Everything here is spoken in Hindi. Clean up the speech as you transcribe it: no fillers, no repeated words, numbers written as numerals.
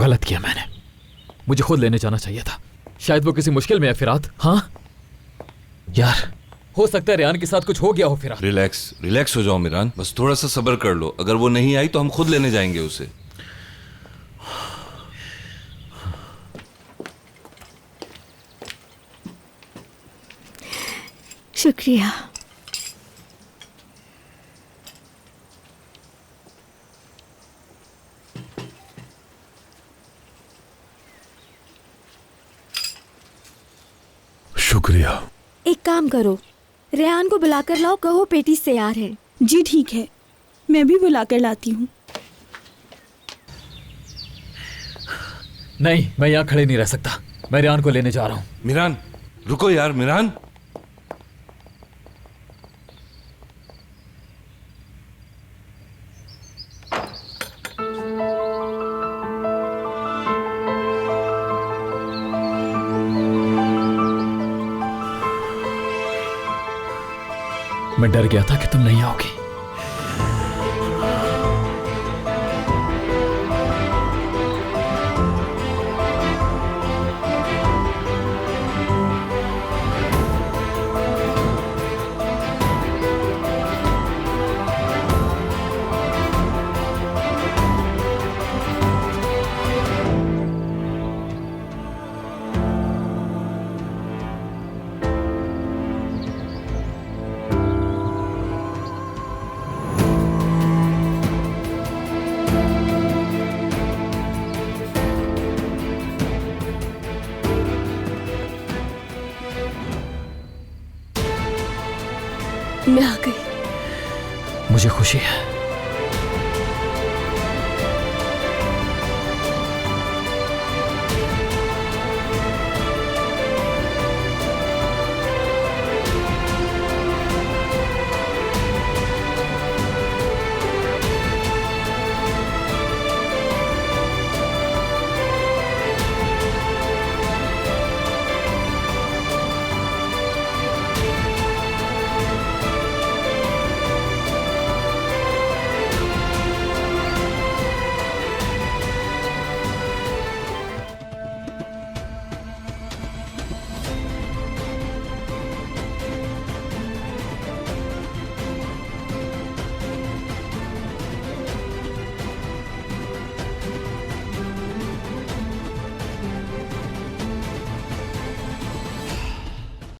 गलत किया मैंने। मुझे खुद लेने जाना चाहिए था। शायद वो किसी मुश्किल में है फिरात। हाँ यार, हो सकता है रेहान के साथ कुछ हो गया हो फिरात। रिलैक्स हो जाओ मिरान, बस थोड़ा सा सब्र कर लो। अगर वो नहीं आई तो हम खुद लेने जाएंगे उसे। शुक्रिया। शुक्रिया। एक काम करो, रेहान को बुलाकर लाओ, कहो पेटी तैयार है। जी ठीक है, मैं भी बुलाकर लाती हूँ। नहीं, मैं यहाँ खड़े नहीं रह सकता। मैं रेहान को लेने जा रहा हूँ। मिरान रुको यार, मिरान। मैं डर गया था कि तुम नहीं आओगी। मैं आ गई। मुझे खुशी है।